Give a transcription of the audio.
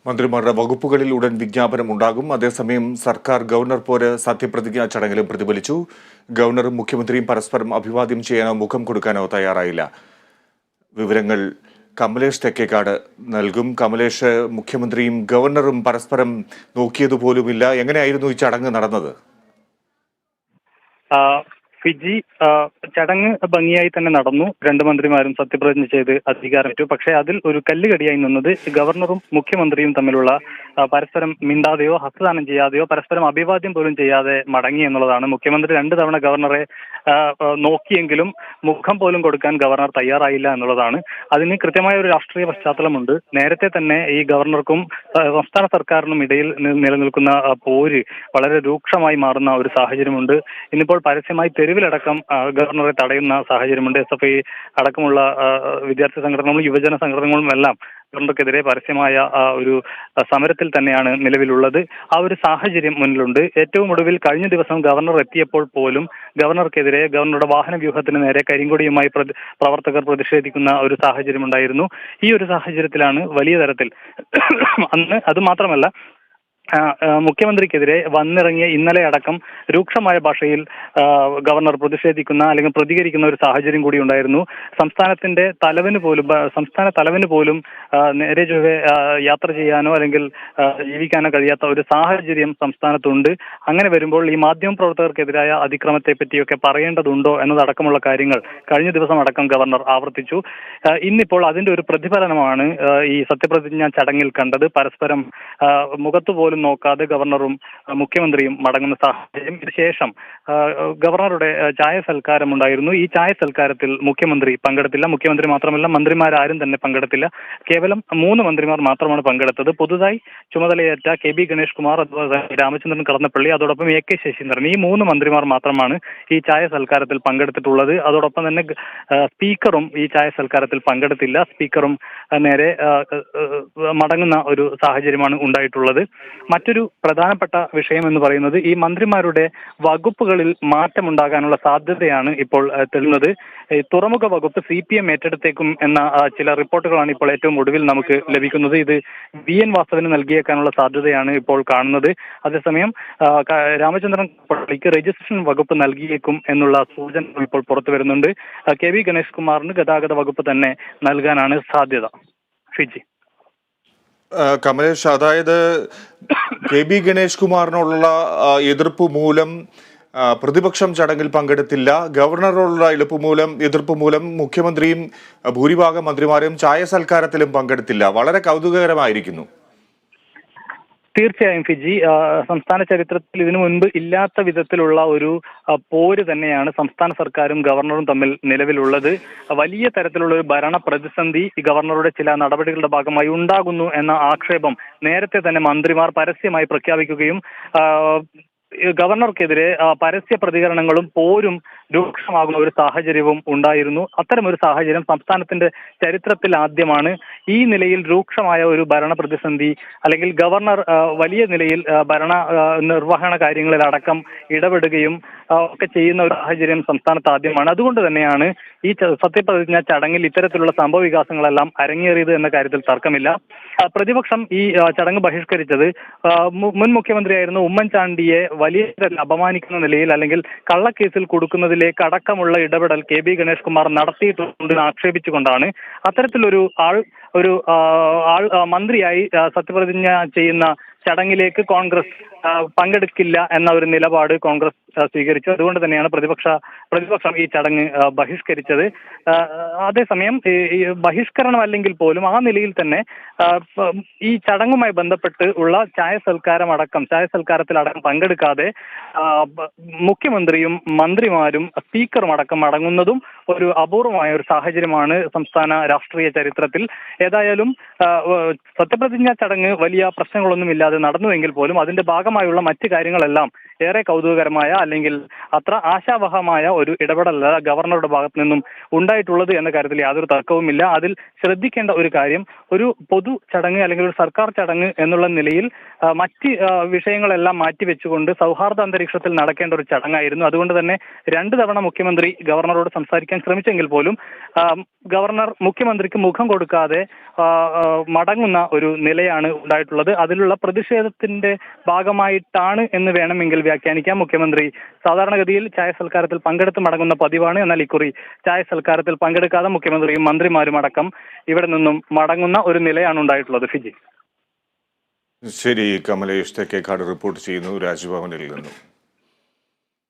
മന്ത്രിമാരുടെ വകുപ്പുകളിൽ ഉടൻ വിജ്ഞാപനം ഉണ്ടാകും. അതേസമയം സർക്കാർ ഗവർണർ പോര് സത്യപ്രതിജ്ഞാ ചടങ്ങിലും പ്രതിഫലിച്ചു. ഗവർണറും മുഖ്യമന്ത്രിയും പരസ്പരം അഭിവാദ്യം ചെയ്യാനോ മുഖം കൊടുക്കാനോ തയ്യാറായില്ല. വിവരങ്ങൾ കമലേഷ് തെക്കേക്കാട് നൽകും. കമലേഷ്, മുഖ്യമന്ത്രിയും ഗവർണറും പരസ്പരം നോക്കിയതുപോലുമില്ല. എങ്ങനെയായിരുന്നു ഈ ചടങ്ങ് നടന്നത്? ഫിജി ചടങ്ങ് ഭംഗിയായി തന്നെ നടന്നു. രണ്ട് മന്ത്രിമാരും സത്യപ്രതിജ്ഞ ചെയ്ത് അധികാരമേറ്റു. പക്ഷേ അതിൽ ഒരു കല്ലുകടിയായി നിന്നത് ഗവർണറും മുഖ്യമന്ത്രിയും തമ്മിലുള്ള പരസ്പരം മിണ്ടാതെയോ ഹസ്തദാനം ചെയ്യാതെയോ പരസ്പരം അഭിവാദ്യം പോലും ചെയ്യാതെ മടങ്ങി എന്നുള്ളതാണ്. മുഖ്യമന്ത്രി 2 തവണ ഗവർണറെ നോക്കിയെങ്കിലും മുഖം പോലും കൊടുക്കാൻ ഗവർണർ തയ്യാറായില്ല എന്നുള്ളതാണ്. അതിന് കൃത്യമായ ഒരു രാഷ്ട്രീയ പശ്ചാത്തലമുണ്ട്. നേരത്തെ തന്നെ ഈ ഗവർണർക്കും സംസ്ഥാന സർക്കാരിനും ഇടയിൽ നിലനിൽക്കുന്ന പോര് വളരെ രൂക്ഷമായി മാറുന്ന ഒരു സാഹചര്യമുണ്ട്. ഇന്നിപ്പോൾ പരസ്യമായി തെരുവിലടക്കം ഗവർണറെ തടയുന്ന സാഹചര്യമുണ്ട്. SFI അടക്കമുള്ള വിദ്യാർത്ഥി സംഘടനകളും യുവജന സംഘടനകളും എല്ലാം ഗവർണർക്കെതിരെ പരസ്യമായ ഒരു സമരത്തിൽ തന്നെയാണ് നിലവിലുള്ളത്. ആ ഒരു സാഹചര്യം മുന്നിലുണ്ട്. ഏറ്റവും ഒടുവിൽ കഴിഞ്ഞ ദിവസം ഗവർണർ എത്തിയപ്പോൾ പോലും ഗവർണർക്കെതിരെ ഗവർണറുടെ വാഹന വ്യൂഹത്തിന് നേരെ കരിങ്കൊടിയുമായി പ്രവർത്തകർ പ്രതിഷേധിക്കുന്ന ഒരു സാഹചര്യം ഉണ്ടായിരുന്നു. ഈ ഒരു സാഹചര്യത്തിലാണ് വലിയ തരത്തിൽ അന്ന് അത് മാത്രമല്ല മുഖ്യമന്ത്രിക്കെതിരെ വന്നിറങ്ങിയ ഇന്നലെ അടക്കം രൂക്ഷമായ ഭാഷയിൽ ഗവർണർ പ്രതിഷേധിക്കുന്ന അല്ലെങ്കിൽ പ്രതികരിക്കുന്ന ഒരു സാഹചര്യം കൂടി ഉണ്ടായിരുന്നു. സംസ്ഥാന തലവന് പോലും നേരെ ചൊവ്വേ യാത്ര ചെയ്യാനോ അല്ലെങ്കിൽ ജീവിക്കാനോ കഴിയാത്ത ഒരു സാഹചര്യം സംസ്ഥാനത്തുണ്ട്. അങ്ങനെ വരുമ്പോൾ ഈ മാധ്യമ പ്രവർത്തകർക്കെതിരായ അതിക്രമത്തെ പറ്റിയൊക്കെ പറയേണ്ടതുണ്ടോ എന്നതടക്കമുള്ള കാര്യങ്ങൾ കഴിഞ്ഞ ദിവസം അടക്കം ഗവർണർ ആവർത്തിച്ചു. ഇന്നിപ്പോൾ അതിന്റെ ഒരു പ്രതിഫലനമാണ് ഈ സത്യപ്രതിജ്ഞാ ചടങ്ങിൽ കണ്ടത്. പരസ്പരം മുഖത്ത് പോലും നോക്കാതെ ഗവർണറും മുഖ്യമന്ത്രിയും മടങ്ങുന്ന സാഹചര്യം. ഇതിനുശേഷം ഗവർണറുടെ ചായ സൽക്കാരം ഉണ്ടായിരുന്നു. ഈ ചായ സൽക്കാരത്തിൽ മുഖ്യമന്ത്രി പങ്കെടുത്തില്ല. മുഖ്യമന്ത്രി മാത്രമല്ല, മന്ത്രിമാരാരും തന്നെ പങ്കെടുത്തില്ല. കേവലം 3 മന്ത്രിമാർ മാത്രമാണ് പങ്കെടുത്തത്. പുതുതായി ചുമതലയേറ്റ KB ഗണേഷ് കുമാർ, അതുപോലെ രാമചന്ദ്രൻ കടന്നപ്പള്ളി, അതോടൊപ്പം AK ശശീന്ദ്രൻ, ഈ 3 മന്ത്രിമാർ മാത്രമാണ് ഈ ചായ സൽക്കാരത്തിൽ പങ്കെടുത്തിട്ടുള്ളത്. അതോടൊപ്പം തന്നെ സ്പീക്കറും ഈ ചായ സൽക്കാരത്തിൽ പങ്കെടുത്തില്ല. സ്പീക്കറും നേരെ മടങ്ങുന്ന ഒരു സാഹചര്യമാണ് ഉണ്ടായിട്ടുള്ളത്. മറ്റൊരു പ്രധാനപ്പെട്ട വിഷയം എന്ന് പറയുന്നത് ഈ മന്ത്രിമാരുടെ വകുപ്പുകളിൽ മാറ്റമുണ്ടാകാനുള്ള സാധ്യതയാണ് ഇപ്പോൾ തെളിയുന്നത്. തുറമുഖ വകുപ്പ് CPM ഏറ്റെടുത്തേക്കും എന്ന ചില റിപ്പോർട്ടുകളാണ് ഇപ്പോൾ ഏറ്റവും ഒടുവിൽ നമുക്ക് ലഭിക്കുന്നത്. ഇത് VN വാസവന് നൽകിയേക്കാനുള്ള സാധ്യതയാണ് ഇപ്പോൾ കാണുന്നത്. അതേസമയം രാമചന്ദ്രൻ പള്ളിക്ക് രജിസ്ട്രേഷൻ വകുപ്പ് നൽകിയേക്കും എന്നുള്ള സൂചനകൾ ഇപ്പോൾ പുറത്തു വരുന്നുണ്ട്. KB ഗണേഷ് കുമാറിന് ഗതാഗത വകുപ്പ് തന്നെ നൽകാനാണ് സാധ്യത. ഫിജി കമലേഷ്, അതായത് KB ഗണേഷ് കുമാറിനുള്ള എതിർപ്പ് മൂലം പ്രതിപക്ഷം ചടങ്ങിൽ പങ്കെടുത്തില്ല. ഗവർണറോടുള്ള എതിർപ്പ് മൂലം മുഖ്യമന്ത്രിയും ഭൂരിഭാഗം മന്ത്രിമാരും ചായ സൽക്കാരത്തിലും പങ്കെടുത്തില്ല. വളരെ കൗതുകകരമായിരിക്കുന്നു. തീർച്ചയായും ഫിജി, സംസ്ഥാന ചരിത്രത്തിൽ ഇതിനു മുൻപ് ഇല്ലാത്ത വിധത്തിലുള്ള ഒരു പോര് തന്നെയാണ് സംസ്ഥാന സർക്കാരും ഗവർണറും തമ്മിൽ നിലവിലുള്ളത്. വലിയ തരത്തിലുള്ള ഒരു ഭരണ പ്രതിസന്ധി ഗവർണറുടെ ചില നടപടികളുടെ ഭാഗമായി ഉണ്ടാകുന്നു എന്ന ആക്ഷേപം നേരത്തെ തന്നെ മന്ത്രിമാർ പരസ്യമായി പ്രഖ്യാപിക്കുകയും ഗവർണർക്കെതിരെ പരസ്യ പ്രതികരണങ്ങളും പോരും രൂക്ഷമാകുന്ന ഒരു സാഹചര്യവും ഉണ്ടായിരുന്നു. അത്തരമൊരു സാഹചര്യം സംസ്ഥാനത്തിന്റെ ചരിത്രത്തിൽ ആദ്യമാണ്. ഈ നിലയിൽ രൂക്ഷമായ ഒരു ഭരണ പ്രതിസന്ധി അല്ലെങ്കിൽ ഗവർണർ വലിയ നിലയിൽ ഭരണ നിർവഹണ കാര്യങ്ങളിൽ അടക്കം ഇടപെടുകയും ഒക്കെ ചെയ്യുന്ന ഒരു സാഹചര്യം സംസ്ഥാനത്ത് ആദ്യമാണ്. അതുകൊണ്ട് തന്നെയാണ് ഈ സത്യപ്രതിജ്ഞ ചടങ്ങിൽ ഇത്തരത്തിലുള്ള സംഭവ വികാസങ്ങളെല്ലാം അരങ്ങേറിയത് എന്ന കാര്യത്തിൽ തർക്കമില്ല. പ്രതിപക്ഷം ഈ ചടങ്ങ് ബഹിഷ്കരിച്ചത് മുൻ മുഖ്യമന്ത്രിയായിരുന്ന ഉമ്മൻചാണ്ടിയെ വലിയ തരത്തിൽ അപമാനിക്കുന്ന നിലയിൽ അല്ലെങ്കിൽ കള്ളക്കേസിൽ കൊടുക്കുന്നതിലേക്ക് അടക്കമുള്ള ഇടപെടൽ KB ഗണേഷ് കുമാർ നടത്തിയിട്ടുണ്ടെന്ന് ആക്ഷേപിച്ചുകൊണ്ടാണ്. അത്തരത്തിലൊരു ആൾ മന്ത്രിയായി സത്യപ്രതിജ്ഞ ചെയ്യുന്ന ചടങ്ങിലേക്ക് കോൺഗ്രസ് പങ്കെടുക്കില്ല എന്ന ഒരു നിലപാട് കോൺഗ്രസ് സ്വീകരിച്ചു. അതുകൊണ്ട് തന്നെയാണ് പ്രതിപക്ഷം ഈ ചടങ്ങ് ബഹിഷ്കരിച്ചത്. അതേസമയം ബഹിഷ്കരണം അല്ലെങ്കിൽ പോലും ആ നിലയിൽ തന്നെ ഈ ചടങ്ങുമായി ബന്ധപ്പെട്ട് ഉള്ള ചായ സൽക്കാരത്തിലടക്കം പങ്കെടുക്കാതെ മുഖ്യമന്ത്രിയും മന്ത്രിമാരും സ്പീക്കറും അടക്കം മടങ്ങുന്നതും ഒരു അപൂർവമായ ഒരു സാഹചര്യമാണ് സംസ്ഥാന രാഷ്ട്രീയ ചരിത്രത്തിൽ. ഏതായാലും സത്യപ്രതിജ്ഞാ ചടങ്ങ് വലിയ പ്രശ്നങ്ങളൊന്നുമില്ലാതെ നടന്നുവെങ്കിൽ പോലും അതിന്റെ ഭാഗമായുള്ള മറ്റു കാര്യങ്ങളെല്ലാം ഏറെ കൗതുകകരമായ അല്ലെങ്കിൽ അത്ര ആശാവഹമായ ഒരു ഇടപെടലല്ല ഗവർണറുടെ ഭാഗത്തു നിന്നും ഉണ്ടായിട്ടുള്ളത് എന്ന കാര്യത്തിൽ യാതൊരു തർക്കവുമില്ല. അതിൽ ശ്രദ്ധിക്കേണ്ട ഒരു കാര്യം, ഒരു പൊതു ചടങ്ങ് അല്ലെങ്കിൽ ഒരു സർക്കാർ ചടങ്ങ് എന്നുള്ള നിലയിൽ മറ്റ് വിഷയങ്ങളെല്ലാം മാറ്റിവെച്ചുകൊണ്ട് സൗഹാർദ്ദ അന്തരീക്ഷത്തിൽ നടക്കേണ്ട ഒരു ചടങ്ങായിരുന്നു. അതുകൊണ്ട് തന്നെ 2 തവണ മുഖ്യമന്ത്രി ഗവർണറോട് സംസാരിക്കാൻ ചെയ്യാൻ ശ്രമിച്ചെങ്കിൽ പോലും ഗവർണർ മുഖ്യമന്ത്രിക്ക് മുഖം കൊടുക്കാതെ മടങ്ങുന്ന ഒരു നിലയാണ് ഉണ്ടായിട്ടുള്ളത്. അതിലുള്ള പ്രതിഷേധത്തിന്റെ ഭാഗമായിട്ടാണ് എന്ന് വേണമെങ്കിൽ വ്യാഖ്യാനിക്കാം. മുഖ്യമന്ത്രി സാധാരണഗതിയിൽ ചായ സൽക്കാരത്തിൽ പങ്കെടുത്ത് മടങ്ങുന്ന പതിവാണ്. എന്നാൽ ഇക്കുറി ചായ സൽക്കാരത്തിൽ പങ്കെടുക്കാതെ മുഖ്യമന്ത്രിയും മന്ത്രിമാരും അടക്കം ഇവിടെ നിന്നും മടങ്ങുന്ന ഒരു നിലയാണ് ഉണ്ടായിട്ടുള്ളത്. ഫിജി. ശരി, കമലേഷ് തെക്കേക്കാട് റിപ്പോർട്ട് ചെയ്യുന്നു രാജ്ഭവനിൽ നിന്നും.